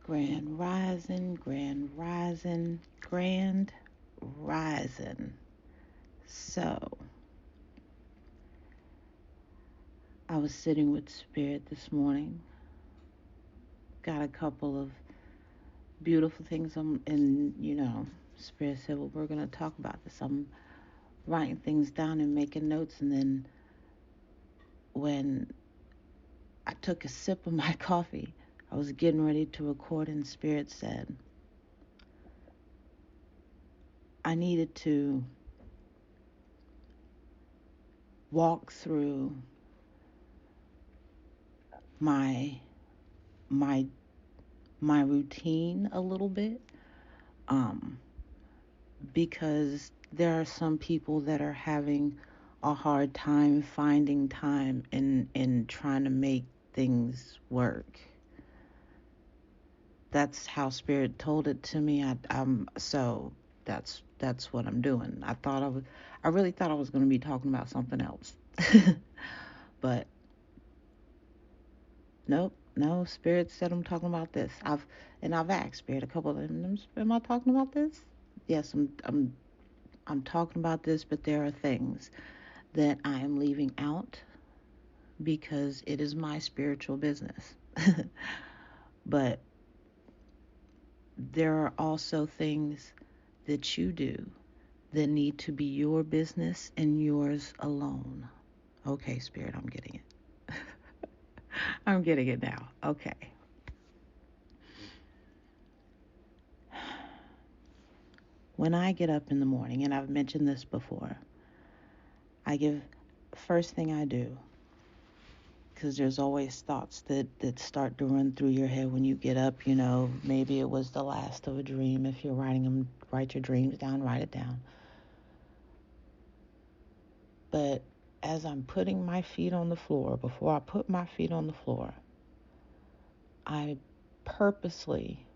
Grand Rising, Grand Rising, Grand Rising. So, I was sitting with Spirit this morning. Got a couple of beautiful things. And Spirit said, "Well, we're going to talk about this." I'm writing things down and making notes. And then when I took a sip of my coffee, I was getting ready to record, and Spirit said, I needed to walk through my my my routine a little bit, um, because there are some people that are having a hard time finding time and trying to make things work. That's how Spirit told it to me. So that's what I'm doing. I really thought I was going to be talking about something else, but nope. No, Spirit said I'm talking about this. I've asked Spirit a couple of times, am I talking about this? Yes, I'm talking about this, but there are things that I am leaving out because it is my spiritual business. But there are also things that you do that need to be your business and yours alone. Okay, Spirit, I'm getting it. I'm getting it now. Okay. When I get up in the morning, and I've mentioned this before, I give first thing I do, because there's always thoughts that start to run through your head when you get up. Maybe it was the last of a dream. If you're writing them, write your dreams down, write it down. But as I'm putting my feet on the floor, before I put my feet on the floor, I purposely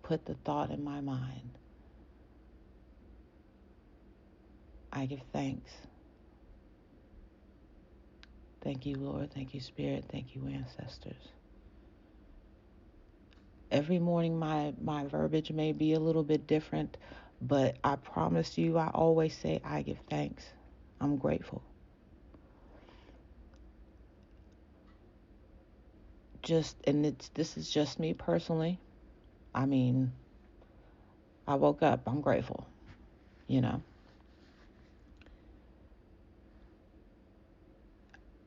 put the thought in my mind, I give thanks. Thank you, Lord. Thank you, Spirit. Thank you, ancestors. Every morning my verbiage may be a little bit different, but I promise you, I always say I give thanks. I'm grateful. This is just me personally. I mean, I woke up, I'm grateful, you know.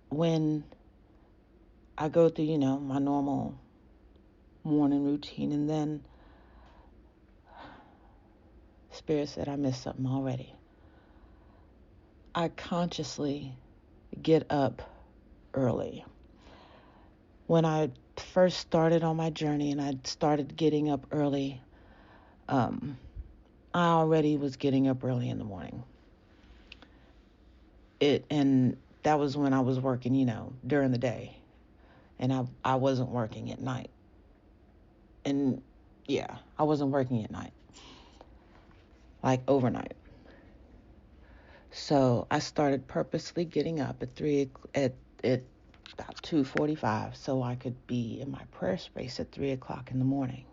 When I go through, my normal morning routine, and then Spirit said I missed something already. I consciously get up early. When I first started on my journey and I started getting up early, um, I already was getting up early in the morning. And that was when I was working, during the day, and I wasn't working at night. And yeah, I wasn't working at night, like overnight. So I started purposely getting up at about 2:45 so I could be in my prayer space at 3 o'clock in the morning.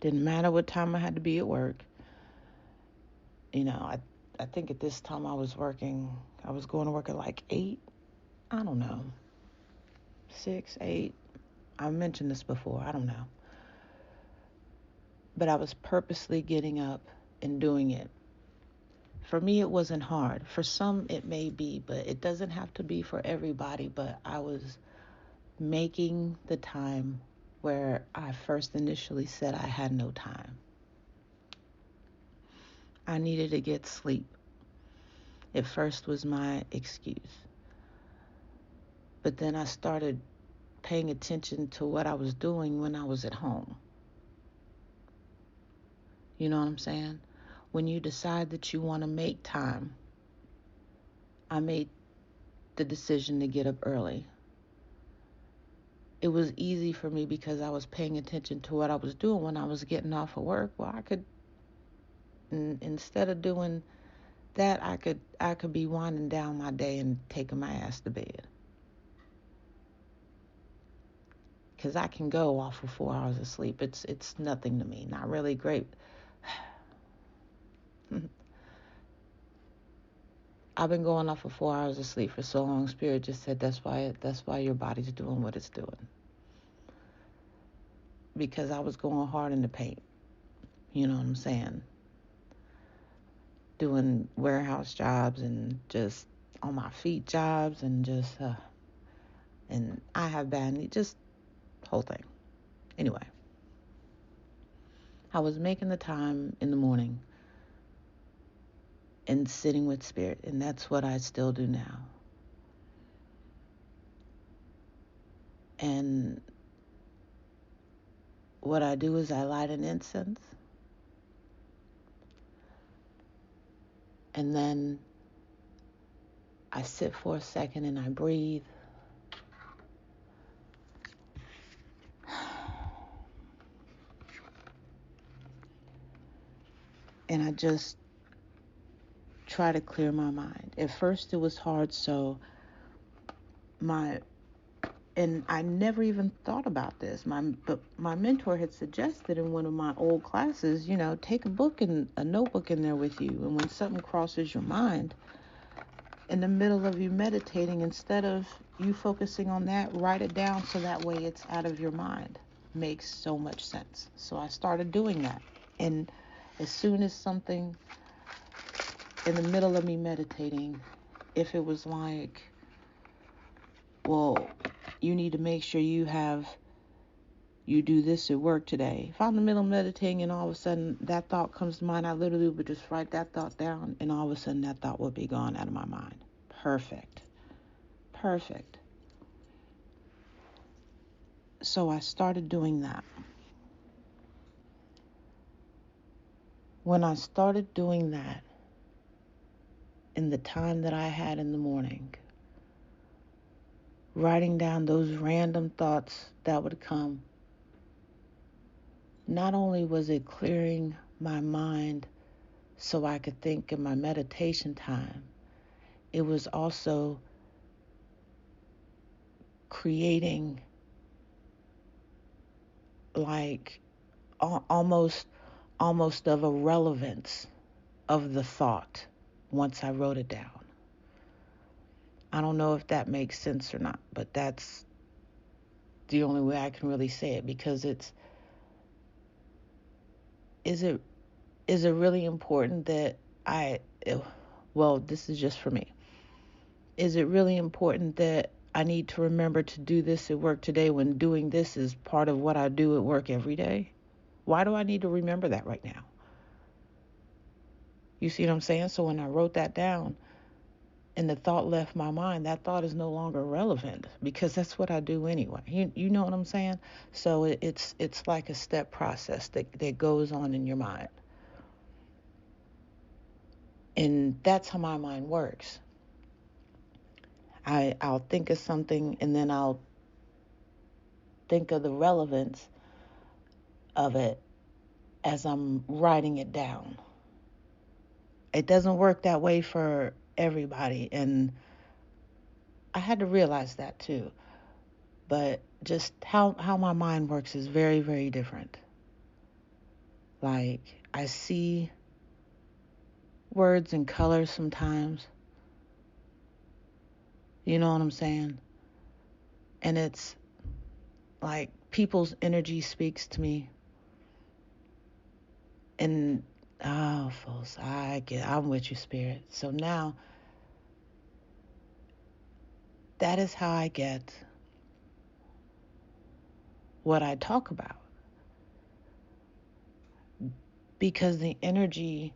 Didn't matter what time I had to be at work. I think at this time I was going to work at like 8. I don't know, 6, 8. I mentioned this before. I don't know. But I was purposely getting up and doing it. For me, it wasn't hard. For some, it may be, but it doesn't have to be for everybody. But I was making the time where I first initially said I had no time. I needed to get sleep. It first was my excuse. But then I started paying attention to what I was doing when I was at home. You know what I'm saying? When you decide that you want to make time, I made the decision to get up early. It was easy for me because I was paying attention to what I was doing when I was getting off of work. Well, instead of doing that, I could be winding down my day and taking my ass to bed. because I can go off of 4 hours of sleep. It's nothing to me. Not really great. I've been going off of 4 hours of sleep for so long. Spirit just said that's why your body's doing what it's doing. Because I was going hard in the paint. You know what I'm saying? Doing warehouse jobs and just on my feet jobs and just and I have bad knee, just whole thing. Anyway, I was making the time in the morning and sitting with spirit, and that's what I still do now. And what I do is I light an incense, and then I sit for a second and I breathe. And I just try to clear my mind. At first it was hard, so and I never even thought about this. But my mentor had suggested in one of my old classes, take a book and a notebook in there with you. And when something crosses your mind, in the middle of you meditating, instead of you focusing on that, write it down so that way it's out of your mind. Makes so much sense. So I started doing that. And as soon as something in the middle of me meditating, if it was like, well, you need to make sure you do this at work today. If I'm in the middle of meditating and all of a sudden that thought comes to mind, I literally would just write that thought down, and all of a sudden that thought would be gone out of my mind. Perfect. So I started doing that. When I started doing that, in the time that I had in the morning, writing down those random thoughts that would come, not only was it clearing my mind so I could think in my meditation time, it was also creating like almost of a relevance of the thought once I wrote it down. I don't know if that makes sense or not, but that's the only way I can really say it, because is it really important that this is just for me. Is it really important that I need to remember to do this at work today when doing this is part of what I do at work every day? Why do I need to remember that right now? You see what I'm saying? So when I wrote that down and the thought left my mind, that thought is no longer relevant, because that's what I do anyway. You know what I'm saying? So it's like a step process that goes on in your mind. And that's how my mind works. I'll think of something, and then I'll think of the relevance of it as I'm writing it down. It doesn't work that way for everybody, and I had to realize that too. But just how my mind works is very, very different. Like, I see words and colors sometimes. You know what I'm saying? And it's like people's energy speaks to me. And folks, I'm with you, Spirit. So now that is how I get what I talk about. Because the energy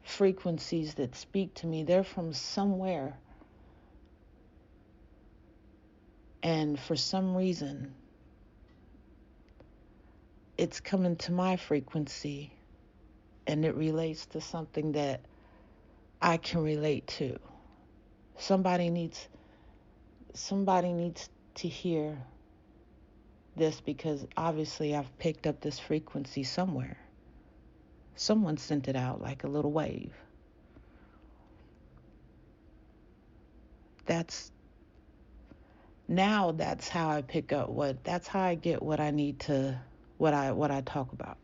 frequencies that speak to me, they're from somewhere. And for some reason, it's coming to my frequency, and it relates to something that I can relate to. Somebody needs to hear this, because obviously I've picked up this frequency somewhere. Someone sent it out like a little wave. That's Now that's how I pick up that's how I get what I need to, what I talk about.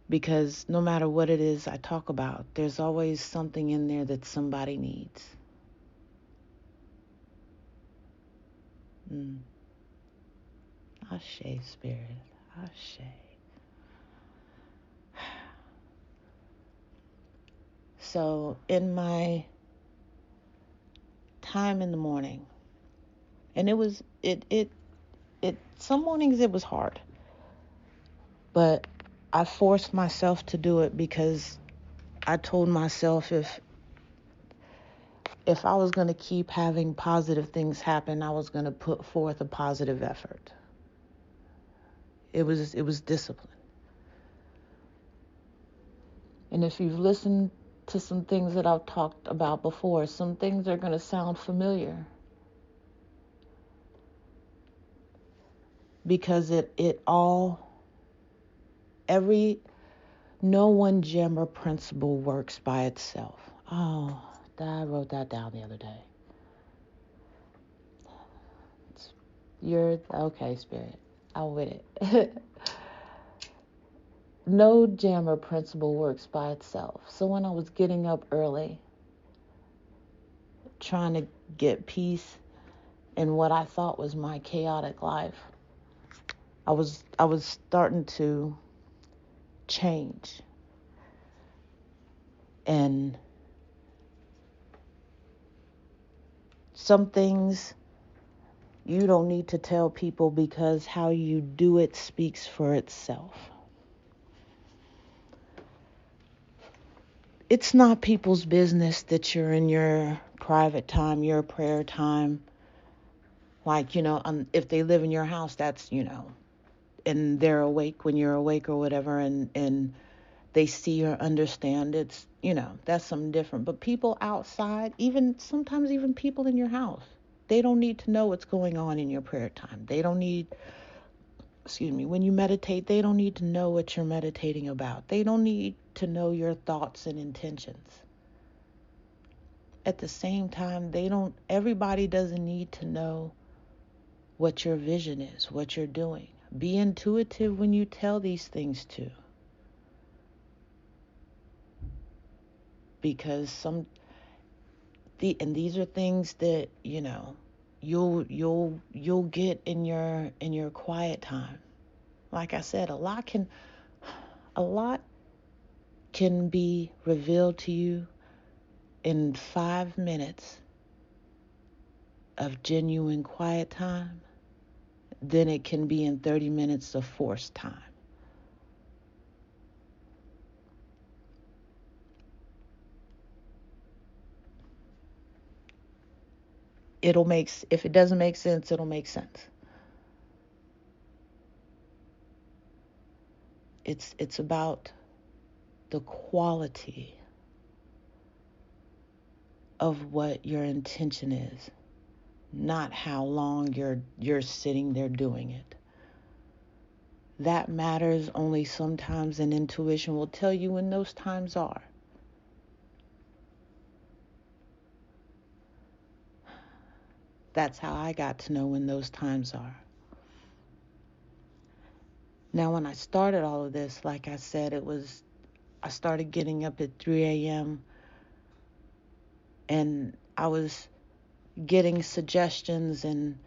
Because no matter what it is I talk about, there's always something in there that somebody needs. Mm. Ashe, Spirit. Ashe. So in my time in the morning, and it some mornings it was hard, but I forced myself to do it because I told myself if I was going to keep having positive things happen, I was going to put forth a positive effort. It was discipline. And if you've listened to some things that I've talked about before, some things are going to sound familiar because it all every no one gem or principle works by itself. Oh, I wrote that down the other day. You're okay, Spirit. I'm with it. No gem or principle works by itself. So when I was getting up early, trying to get peace in what I thought was my chaotic life, I was starting to change. And some things you don't need to tell people because how you do it speaks for itself. It's not people's business that you're in your private time, your prayer time. Like, if they live in your house, that's, and they're awake when you're awake or whatever, and they see or understand, it's, that's something different. But people outside, even sometimes even people in your house, they don't need to know what's going on in your prayer time. They don't need, excuse me, when you meditate, they don't need to know what you're meditating about. They don't need to know your thoughts and intentions. At the same time, everybody doesn't need to know what your vision is, what you're doing. Be intuitive when you tell these things to. Because these are things that, you'll get in your quiet time. Like I said, a lot can be revealed to you in 5 minutes of genuine quiet time than it can be in 30 minutes of forced time. If it doesn't make sense, it'll make sense. It's about the quality of what your intention is, not how long you're sitting there doing it. That matters only sometimes, and intuition will tell you when those times are. That's how I got to know when those times are. Now, when I started all of this, like I said, I started getting up at 3 a.m. and I was getting suggestions and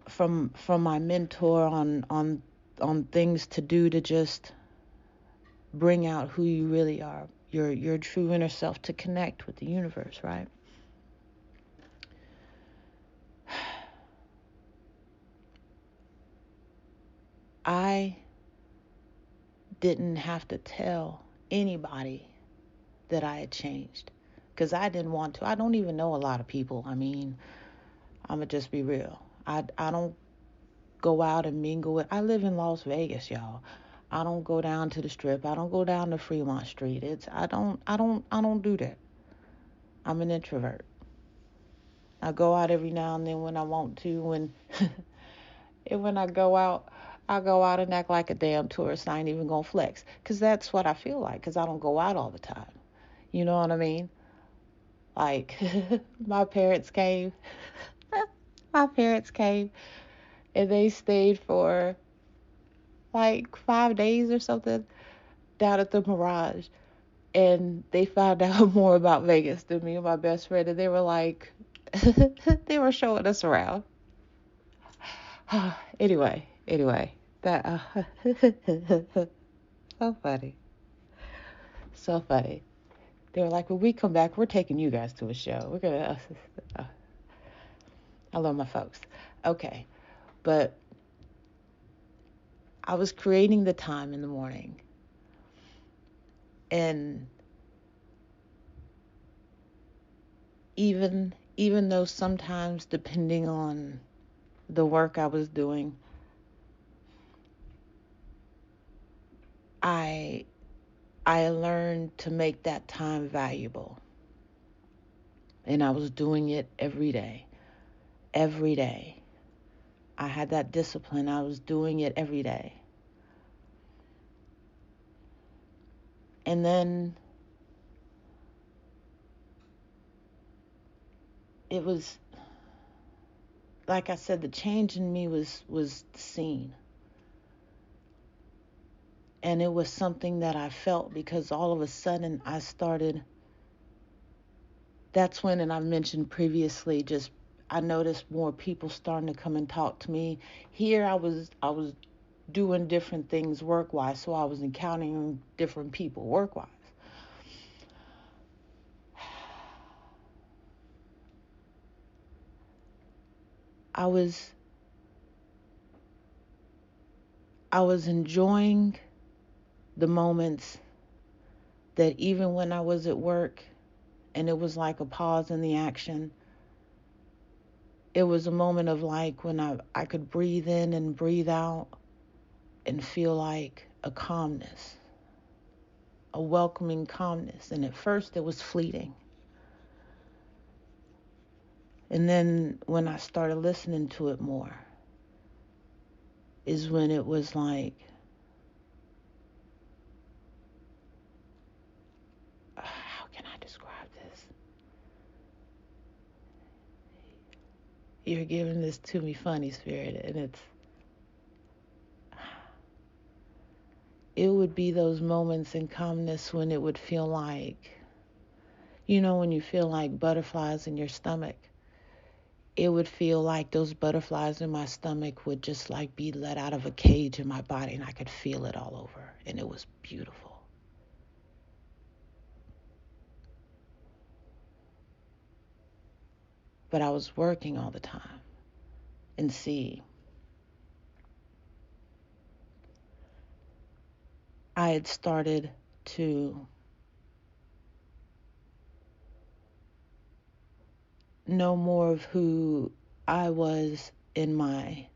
from my mentor on things to do to just bring out who you really are, your true inner self, to connect with the universe, right? I didn't have to tell anybody that I had changed because I didn't want to. I don't even know a lot of people. I mean, I'm gonna just be real. I don't go out and mingle with. I live in Las Vegas, y'all. I don't go down to the Strip. I don't go down to Fremont Street. I don't do that. I'm an introvert. I go out every now and then when I want to. And when I go out and act like a damn tourist. I ain't even gonna flex, cause that's what I feel like. Cause I don't go out all the time. You know what I mean? Like, my parents came. My parents came and they stayed for like 5 days or something down at the Mirage. And they found out more about Vegas than me and my best friend. And they were like, they were showing us around. anyway, that so funny, so funny. They were like, when we come back, we're taking you guys to a show. We're gonna. I love my folks. Okay, but I was creating the time in the morning, and even though sometimes, depending on the work I was doing, I I learned to make that time valuable, and I was doing it every day. Every day. I had that discipline. I was doing it every day. And then it was, like I said, the change in me was seen. And it was something that I felt because all of a sudden I started, that's when, and I mentioned previously, just I noticed more people starting to come and talk to me. Here I was doing different things work wise, so I was encountering different people work wise. I was I was enjoying the moments that even when I was at work and it was like a pause in the action, it was a moment of like when I could breathe in and breathe out and feel like a calmness, a welcoming calmness. And at first it was fleeting. And then when I started listening to it more, is when it was like, how can I describe this? You're giving this to me funny, Spirit, and it would be those moments in calmness when it would feel like, when you feel like butterflies in your stomach, it would feel like those butterflies in my stomach would just like be let out of a cage in my body and I could feel it all over. And it was beautiful. But I was working all the time. And see, I had started to know more of who I was in my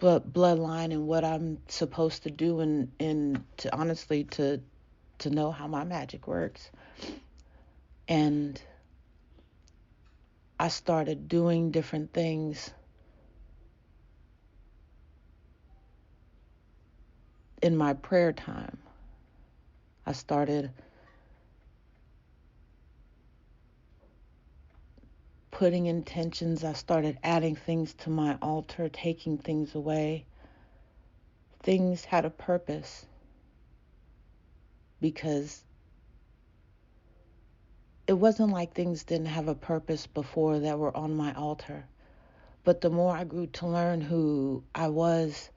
bloodline and what I'm supposed to do, and to honestly to know how my magic works. And I started doing different things in my prayer time. I started putting intentions. I started adding things to my altar, taking things away. Things had a purpose because it wasn't like things didn't have a purpose before that were on my altar. But the more I grew to learn who I was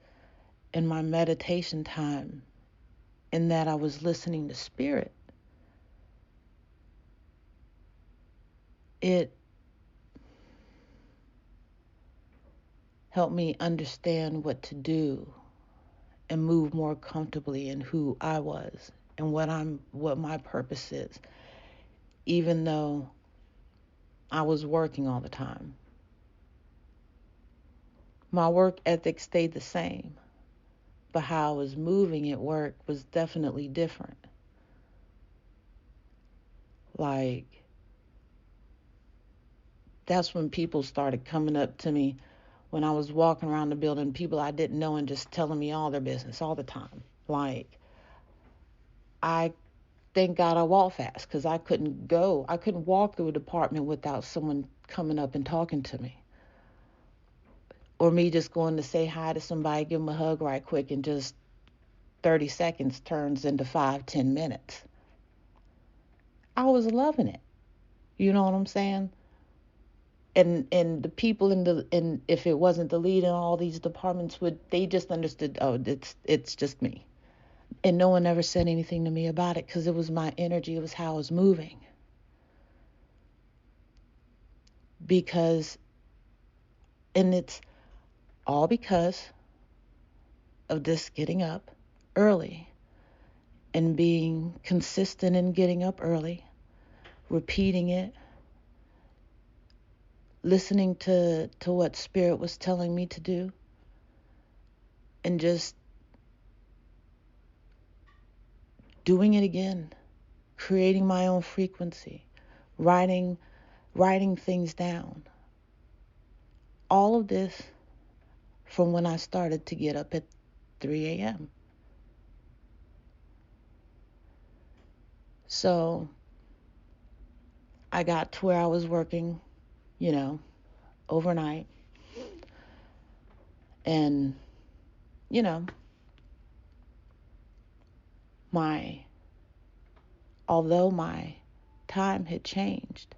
in my meditation time, in that I was listening to spirit, it helped me understand what to do and move more comfortably in who I was and what my purpose is, even though I was working all the time. My work ethic stayed the same, but how I was moving at work was definitely different. Like, that's when people started coming up to me when I was walking around the building, people I didn't know, and just telling me all their business all the time. Like, I thank God I walk fast, because I couldn't walk through a department without someone coming up and talking to me. Or me just going to say hi to somebody, give them a hug right quick, and just 30 seconds turns into 5, 10 minutes. I was loving it. You know what I'm saying? And the people in if it wasn't the lead in all these departments, would they just understood, oh, it's just me. And no one ever said anything to me about it, because it was my energy, it was how I was moving. Because and it's all because of this getting up early and being consistent in getting up early, repeating it, listening to what Spirit was telling me to do, and just doing it again, creating my own frequency, writing things down. All of this from when I started to get up at 3 a.m. So I got to where I was working, overnight. And, you know, my although my time had changed,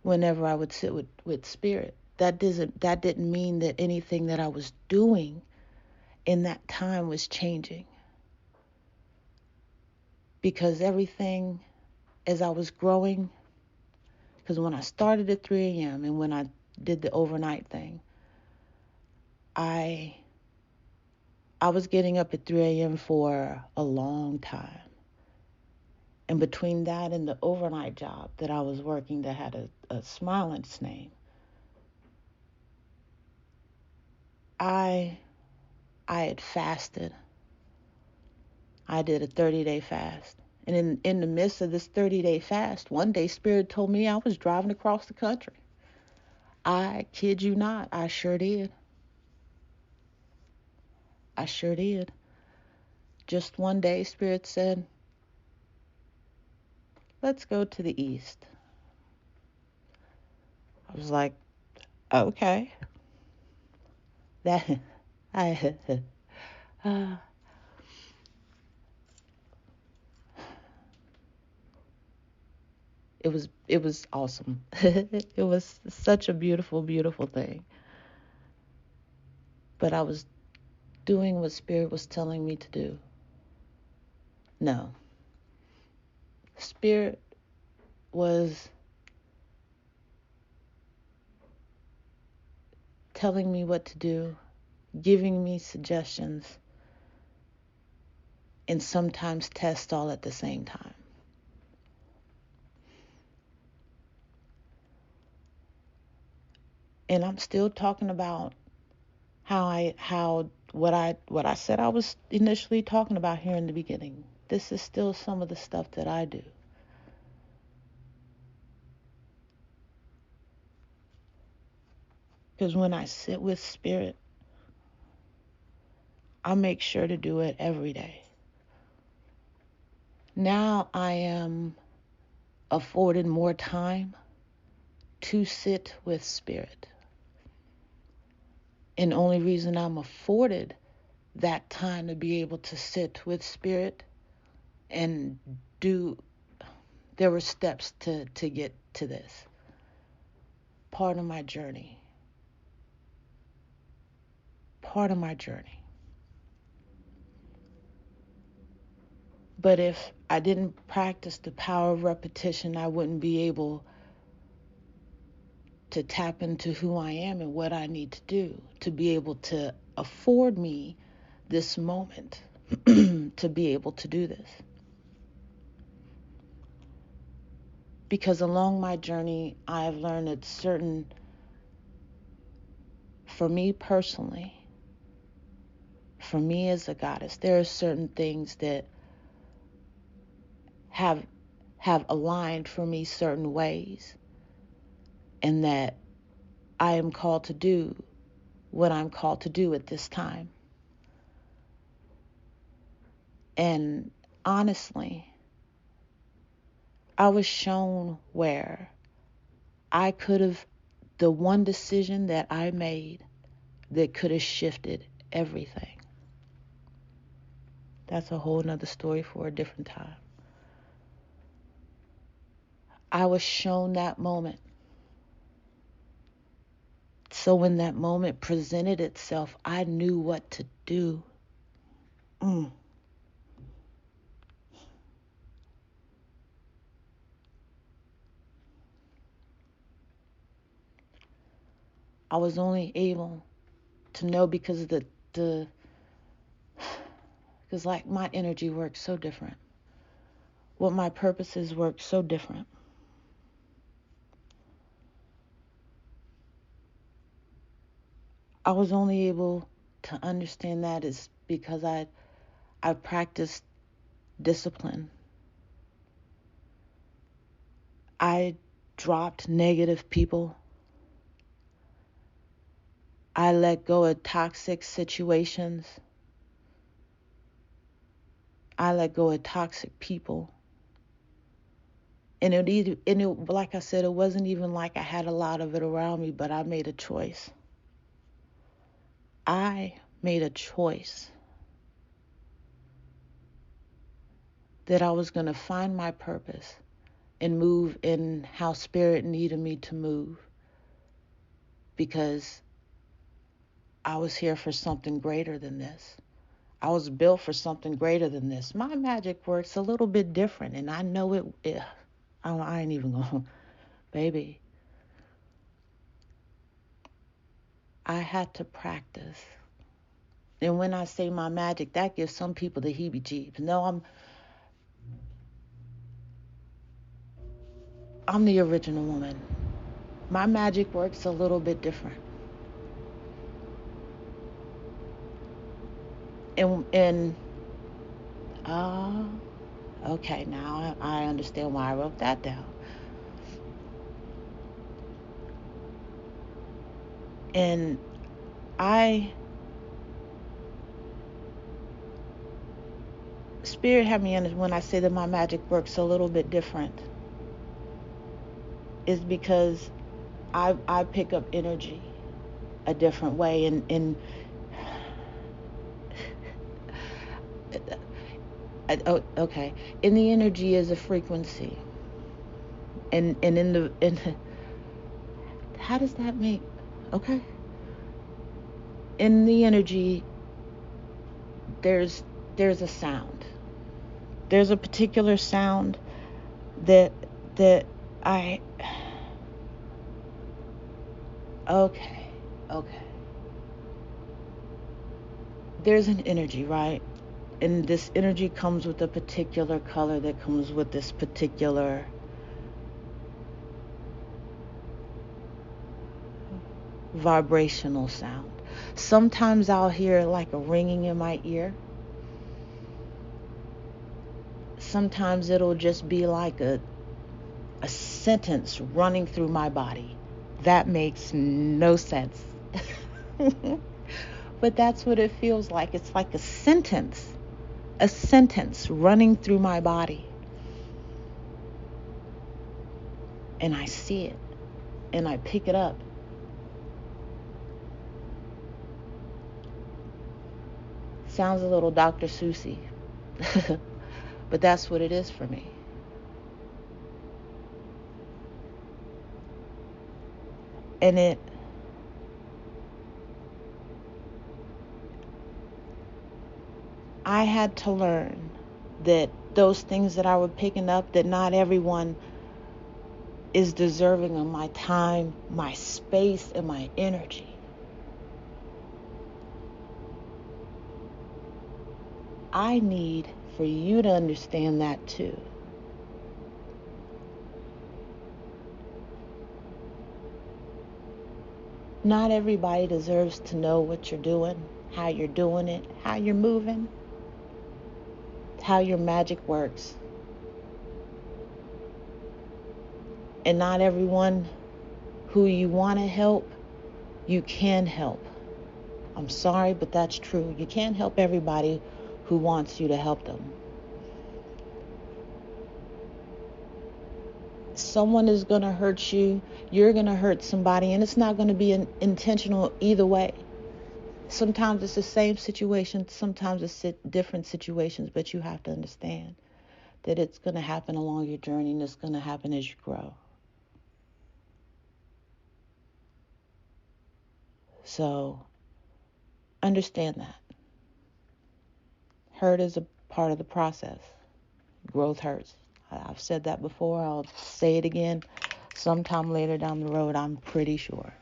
whenever I would sit with Spirit, that didn't mean that anything that I was doing in that time was changing. Because everything, as I was growing, because when I started at 3 a.m. and when I did the overnight thing, I was getting up at 3 a.m. for a long time. And between that and the overnight job that I was working that had a smile in its name, I had fasted. I did a 30-day fast. And in the midst of this 30-day fast, one day Spirit told me I was driving across the country. I kid you not, I sure did. I sure did. Just one day, Spirit said, let's go to the east. I was like, okay. That, I, uh, it was awesome. It was such a beautiful, beautiful thing. But I was doing what Spirit was telling me to do. No. Spirit was telling me what to do, giving me suggestions, and sometimes tests all at the same time. And I'm still talking about what I said I was initially talking about here in the beginning. This is still some of the stuff that I do. Because when I sit with Spirit, I make sure to do it every day. Now I am afforded more time to sit with Spirit. And the only reason I'm afforded that time to be able to sit with Spirit and there were steps to get to this. Part of my journey. Part of my journey. But if I didn't practice the power of repetition, I wouldn't be able to tap into who I am and what I need to do to be able to afford me this moment to be able to do this. Because along my journey, I have learned that for me personally, for me as a goddess, there are certain things that have aligned for me certain ways, and that I am called to do what I'm called to do at this time. And honestly, I was shown where I could have, the one decision that I made that could have shifted everything. That's a whole nother story for a different time. I was shown that moment. So when that moment presented itself, I knew what to do. Mm. I was only able to know because of the because like my energy works so different. What my purposes work so different. I was only able to understand that is because I practiced discipline. I dropped negative people. I let go of toxic situations. I let go of toxic people. Like I said, it wasn't even like I had a lot of it around me, but I made a choice. I made a choice that I was going to find my purpose and move in how spirit needed me to move, because I was here for something greater than this. I was built for something greater than this. My magic works a little bit different, and I know it. I ain't even going, baby. I had to practice. And when I say my magic, that gives some people the heebie-jeebies. No, I'm the original woman. My magic works a little bit different. And uh okay, now I understand why I wrote that down. And I spirit had me in when I say that my magic works a little bit different is because I pick up energy a different way, and oh, okay, and the energy is a frequency, and in how does that make, okay, in the energy there's there's a sound, there's a particular sound that that I okay, okay, there's an energy, right? And this energy comes with a particular color that comes with this particular vibrational sound. Sometimes I'll hear like a ringing in my ear. Sometimes it'll just be like a sentence running through my body. That makes no sense. But that's what it feels like. It's like a sentence running through my body. And I see it and I pick it up. Sounds a little Dr. Seussy, but that's what it is for me. And I had to learn that those things that I was picking up, that not everyone is deserving of my time, my space, and my energy. I need for you to understand that too. Not everybody deserves to know what you're doing, how you're doing it, how you're moving, how your magic works. And not everyone who you want to help, you can help. I'm sorry, but that's true. You can't help everybody who wants you to help them. Someone is going to hurt you, you're going to hurt somebody, and it's not going to be intentional either way. Sometimes it's the same situation, sometimes it's different situations, but you have to understand that it's going to happen along your journey, and it's going to happen as you grow. So understand that. Hurt is a part of the process. Growth hurts. I've said that before. I'll say it again sometime later down the road, I'm pretty sure.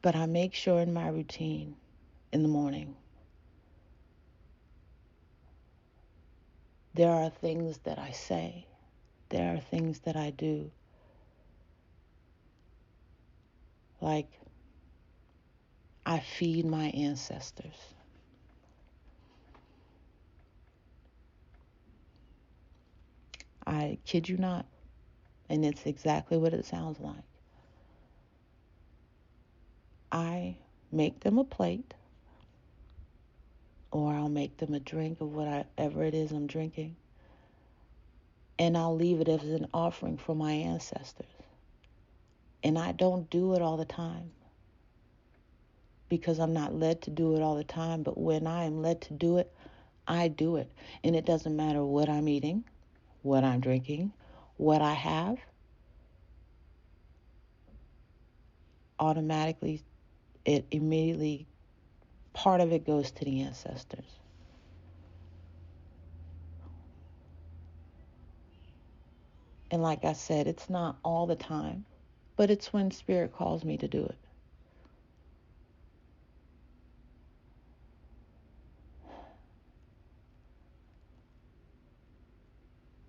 But I make sure in my routine in the morning, there are things that I say, there are things that I do. Like, I feed my ancestors. I kid you not. And it's exactly what it sounds like. I make them a plate, or I'll make them a drink of whatever it is I'm drinking, and I'll leave it as an offering for my ancestors. And I don't do it all the time, because I'm not led to do it all the time. But when I am led to do it, I do it. And it doesn't matter what I'm eating, what I'm drinking, what I have. Automatically, it immediately, part of it goes to the ancestors. And like I said, it's not all the time, but it's when Spirit calls me to do it.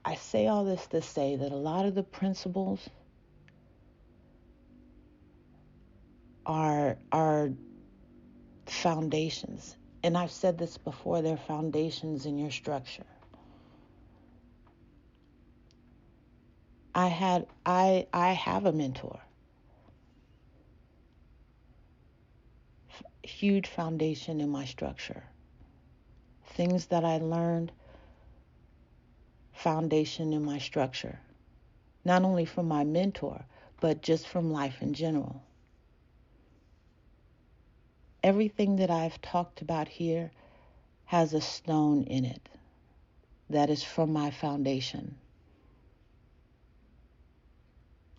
I say all this to say that a lot of the principles are foundations. And I've said this before, they're foundations in your structure. I have a mentor. Huge foundation in my structure. Things that I learned, foundation in my structure. Not only from my mentor, but just from life in general. Everything that I've talked about here has a stone in it that is from my foundation.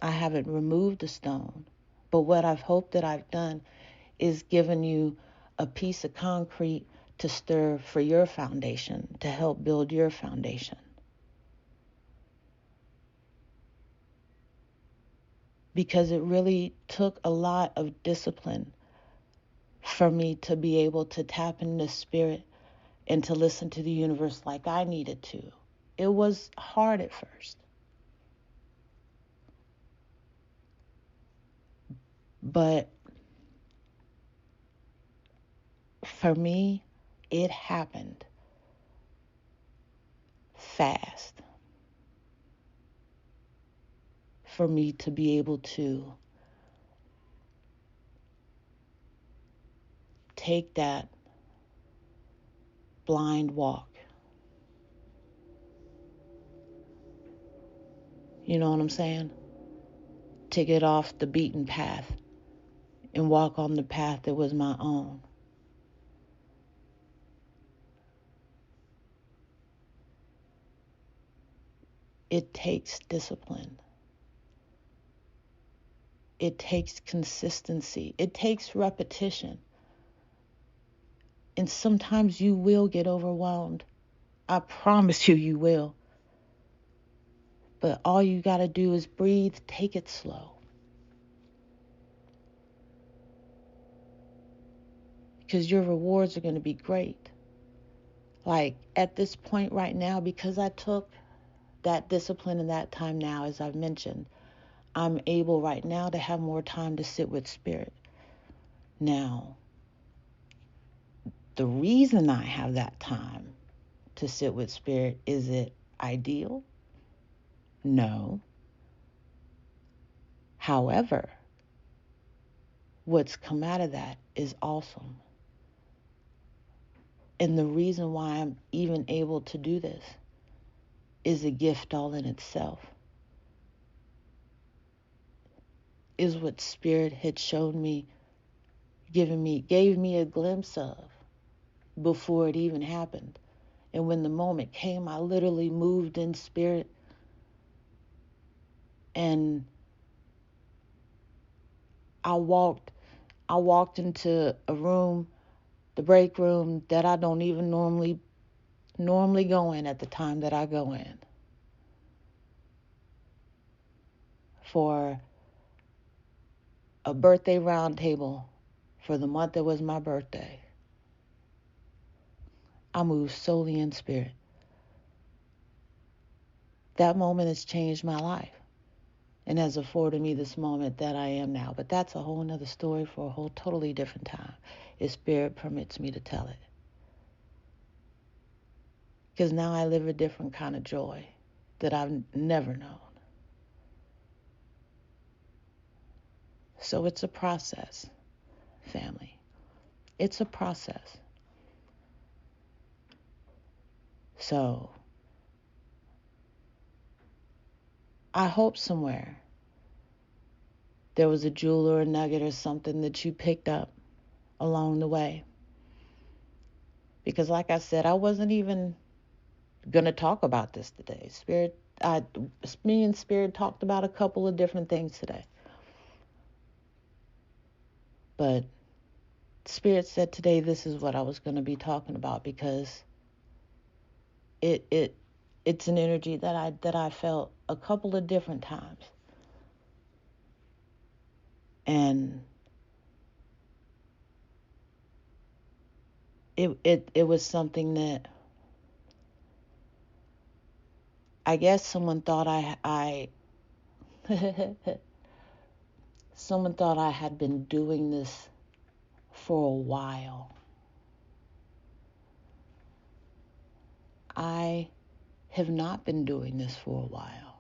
I haven't removed the stone, but what I've hoped that I've done is given you a piece of concrete to stir for your foundation, to help build your foundation. Because it really took a lot of discipline for me to be able to tap into spirit and to listen to the universe like I needed to. It was hard at first. But for me, it happened fast for me to be able to take that blind walk. You know what I'm saying? To get off the beaten path and walk on the path that was my own. It takes discipline. It takes consistency. It takes repetition. And sometimes you will get overwhelmed. I promise you, you will. But all you got to do is breathe, take it slow. Because your rewards are going to be great. Like at this point right now, because I took that discipline and that time now, as I've mentioned, I'm able right now to have more time to sit with spirit. Now, the reason I have that time to sit with spirit, is it ideal? No. However, what's come out of that is awesome. And the reason why I'm even able to do this is a gift all in itself. Is what Spirit had shown me, gave me a glimpse of before it even happened. And when the moment came, I literally moved in spirit, and I walked into a room, the break room, that I don't even normally go in at the time that I go in, for a birthday round table for the month that was my birthday. I moved solely in spirit. That moment has changed my life and has afforded me this moment that I am now. But that's a whole nother story for a whole totally different time, if Spirit permits me to tell it. Because now I live a different kind of joy that I've never known. So it's a process, family. It's a process. So I hope somewhere there was a jewel or a nugget or something that you picked up along the way. Because like I said, I wasn't even going to talk about this today. Me and Spirit talked about a couple of different things today. But Spirit said today this is what I was going to be talking about, because it's an energy that I felt a couple of different times. And it was something that I guess someone thought I someone thought I had been doing this for a while. I have not been doing this for a while.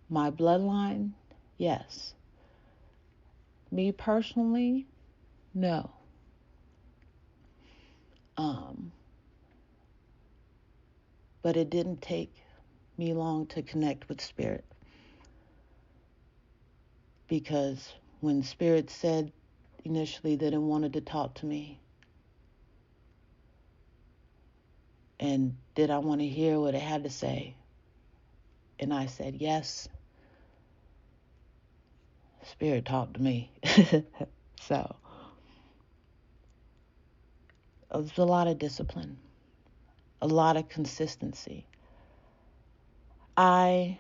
My bloodline, yes. Me personally, no. But it didn't take me long to connect with Spirit, because when Spirit said initially that it wanted to talk to me, and did I want to hear what it had to say, and I said yes, Spirit talked to me. So it was a lot of discipline, a lot of consistency. I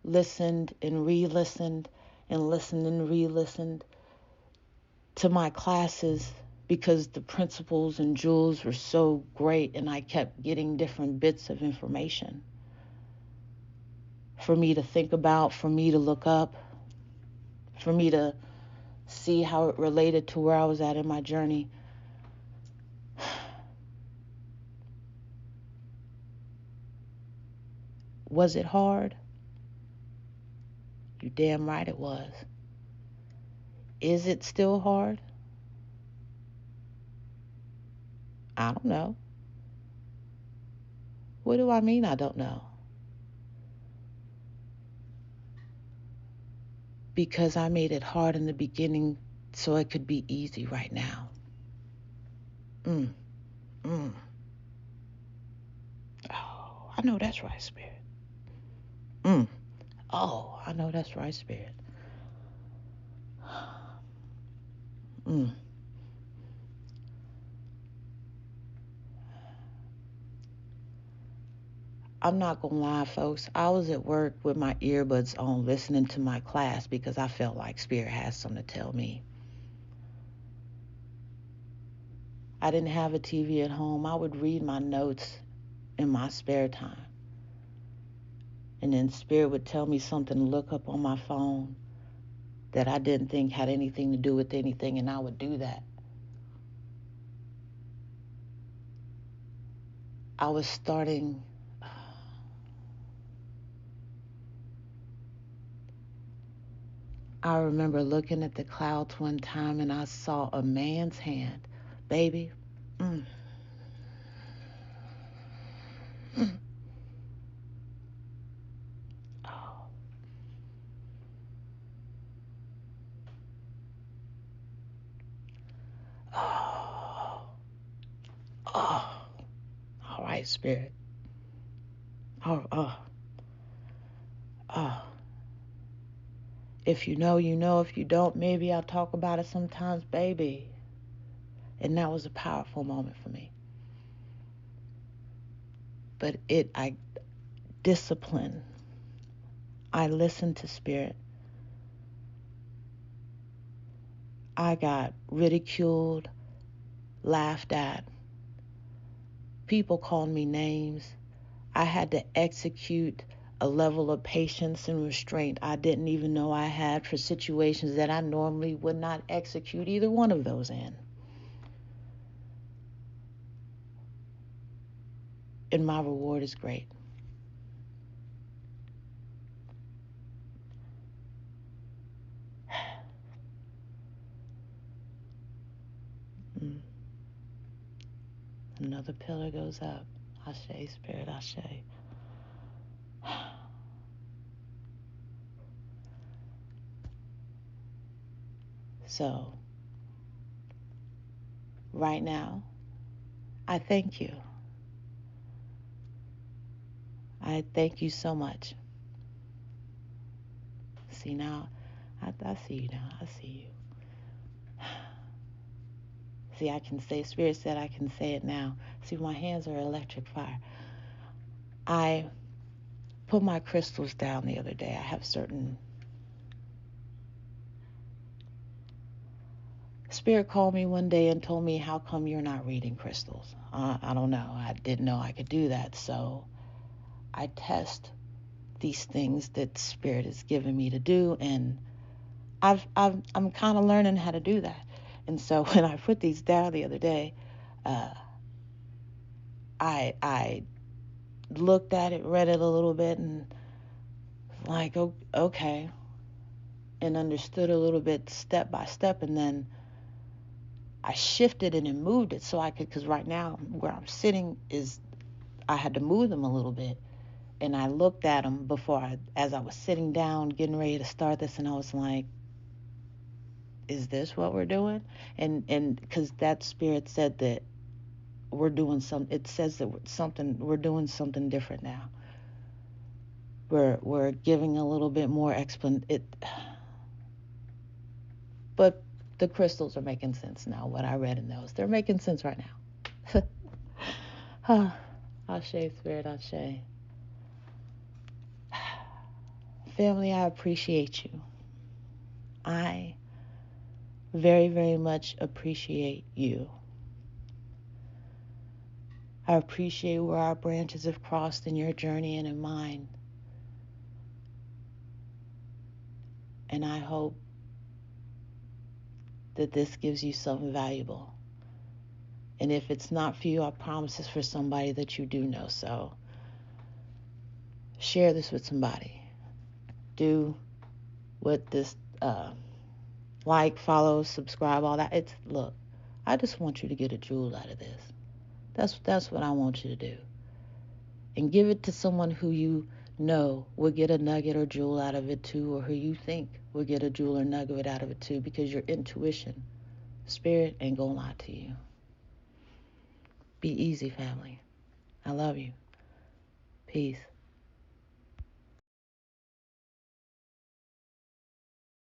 listened and re-listened and listened and re-listened to my classes, because the principles and jewels were so great, and I kept getting different bits of information for me to think about, for me to look up, for me to see how it related to where I was at in my journey. Was it hard? You damn right it was. Is it still hard? I don't know. What do I mean I don't know? Because I made it hard in the beginning so it could be easy right now. Mm, mm. Oh, I know that's right, Spirit. Mm. Oh, I know that's right, Spirit. Mm. I'm not gonna lie, folks. I was at work with my earbuds on listening to my class because I felt like Spirit had something to tell me. I didn't have a TV at home. I would read my notes in my spare time. And then Spirit would tell me something to look up on my phone that I didn't think had anything to do with anything, and I would do that. I was starting. I remember looking at the clouds one time and I saw a man's hand. Baby, Mm. Mm. Oh. Oh. Oh. All right, Spirit. Oh. Oh. Oh. If you know, you know. If you don't, maybe I'll talk about it sometimes, baby. And that was a powerful moment for me. But I discipline. I listened to Spirit. I got ridiculed, laughed at. People called me names. I had to execute a level of patience and restraint I didn't even know I had for situations that I normally would not execute either one of those in. And my reward is great. Mm. Another pillar goes up. Ashe, Spirit, Ashe. So, right now, I thank you. I thank you so much. See now, I see you now. I see you. See, I can say, Spirit said I can say it now. See, my hands are electric fire. I put my crystals down the other day. I have certain... Spirit called me one day and told me, how come you're not reading crystals? I don't know. I didn't know I could do that. So I test these things that Spirit has given me to do, and I'm kind of learning how to do that. And so when I put these down the other day, I looked at it, read it a little bit, and like, okay, and understood a little bit step by step, and then I shifted it and moved it so I could, because right now where I'm sitting is, I had to move them a little bit, and I looked at them as I was sitting down getting ready to start this, and I was like, is this what we're doing? And because that Spirit said that we're doing it says that we're doing something different now. We're giving a little bit more but the crystals are making sense now. What I read in those, they're making sense right now. Ashe, Spirit, Ashe. Family, I appreciate you. I very, very much appreciate you. I appreciate where our branches have crossed in your journey and in mine. And I hope that this gives you something valuable. And if it's not for you, I promise it's for somebody that you do know. So share this with somebody. Do what this, like, follow, subscribe, all that. Look, I just want you to get a jewel out of this. That's what I want you to do. And give it to someone who you know will get a nugget or jewel out of it too, or who you think will get a jewel or nugget out of it too, because your intuition, Spirit, ain't gonna lie to you. Be easy, family. I love you. Peace.